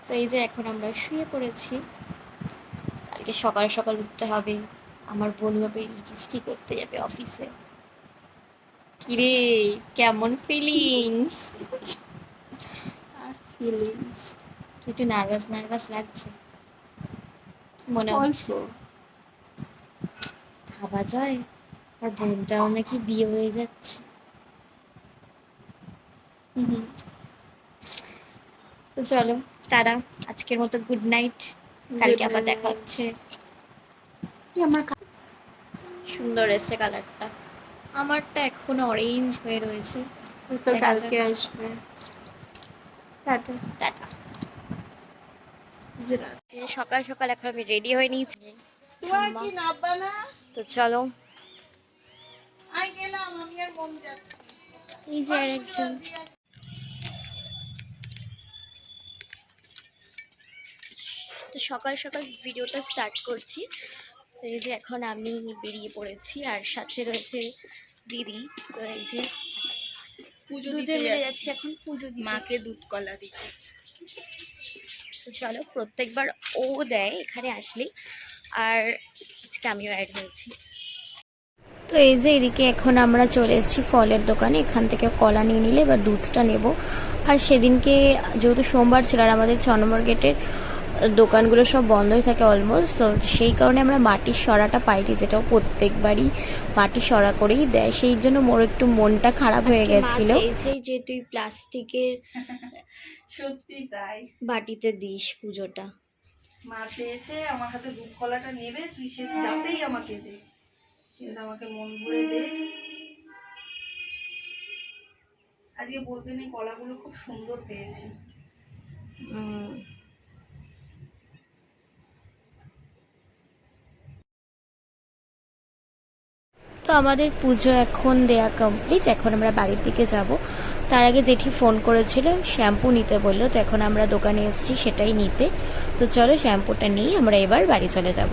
তো এই যে এখন আমরা শুয়ে পড়েছি, কালকে সকাল সকাল উঠতে হবে। আমার বোন হবে রেজিস্ট্রি করতে যাবে অফিসে। কিরে, কেমন ফিলিংস? আর ফিলিংস একটু নার্ভাস নার্ভাস লাগছে, কি মনে হচ্ছে? ভাবা যায় আর বোনটাও নাকি বিয়ে হয়ে যাচ্ছে। তো চলো, টাটা, আজকের মতো গুড নাইট, কালকে আবার দেখা হচ্ছে। আমার সুন্দর এসছে কালারটা, আমারটা এখনো অরেঞ্জ হয়ে রয়েছে। তো কালকে আসবে। Tata tata. সকাল সকাল এখন আমি রেডি হয়ে নিয়েছি, তো চলো। এই যে আরেকজন, তো সকাল সকাল ভিডিওটা স্টার্ট করছি। তো এই যে এখন আমি বেরিয়ে পড়েছি, আর সাথে রয়েছে দিদি। তো এই যে দুজন মিলে যাচ্ছি এখন পুজো দিতে, মাকে দুধ কলা দিতে। তো চলো, প্রত্যেকবার ও দেয় এখানে আসলেই, আর আজকে আমিও অ্যাড হয়েছি। তো এই যে এদিকে এখন আমরা চলে এসেছি ফলের দোকানে, এখান থেকে কলা নিয়ে নিলে এবার দুধটা নেব। আর সেদিনকে যেহেতু সোমবার ছিল আর আমাদের 6 নম্বর গেটের দোকানগুলো সব বন্ধই থাকে অলমোস্ট, তো সেই কারণে আমরা মাটির সরাটা পাইনি, যেটাও প্রত্যেকবারই মাটির সরা করেই দেয়। সেই জন্য মোর একটু মনটা খারাপ হয়ে গেছিল যে তুই প্লাস্টিকের সত্যি তাই, বাটিতে দিস পুজোটা। মা চেয়েছে আমার হাতে দুধ কলাটা নেবে, তুই সে যাতেই আমাকে দে, কিন্তু আমাকে মন ভরে দে। আজকে বলতে নেই, কলাগুলো খুব সুন্দর পেয়েছি। তো আমাদের পুজো এখন দেয়া কমপ্লিট, এখন আমরা বাড়ির দিকে যাব। তার আগে জেঠি ফোন করেছিল শ্যাম্পু নিতে বললো, তো এখন আমরা দোকানে এসেছি সেটাই নিতে। তো চলো শ্যাম্পুটা নিয়ে আমরা এবার বাড়ি চলে যাব।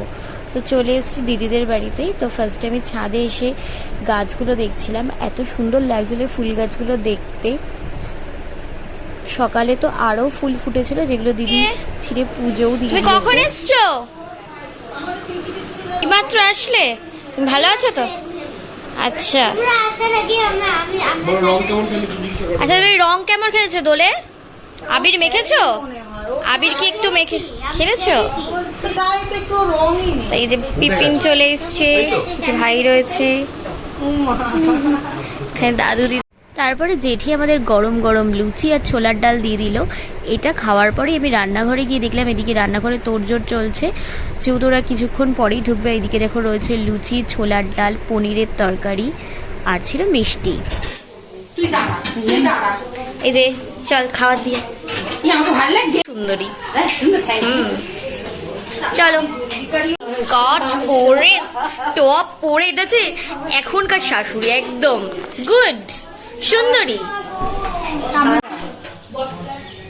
তো চলে এসেছি দিদিদের বাড়িতেই। তো ফার্স্টে আমি ছাদে এসে গাছগুলো দেখছিলাম, এত সুন্দর লাগছিল ফুল গাছগুলো দেখতে। সকালে তো আরো ফুল ফুটেছিল, যেগুলো দিদি ছিঁড়ে পুজোও দিয়ে দিয়েছে। কখন এসছো? মাত্র আসলে? তুমি ভালো আছো তো? আচ্ছা আচ্ছা, তুমি রং কেমন খেলেছো দোলে? আবির মেখেছো? আবির কি একটু মেখে খেলেছো? এই যে পিপিন চলে এসছে, ভাই রয়েছে, দাদু দিদি। তারপরে জেঠি আমাদের গরম গরম লুচি আর ছোলার ডাল দিয়ে দিল। এটা খাওয়ার পরে আমি রান্নাঘরে গিয়ে দেখলাম এদিকে রান্নাঘরে তোড়জোড় চলছে, যেহেতু ওরা কিছুক্ষণ পরেই ঢুকবে। এইদিকে দেখো রয়েছে লুচি, ছোলার ডাল, পনিরের তরকারি, আর ছিল মিষ্টি। এই যে চল খাওয়ার দিয়ে, সুন্দরী। চলো, স্কার্ট পরে টপ পরে, এটা হচ্ছে এখনকার শাশুড়ি, একদম গুড সুন্দরী।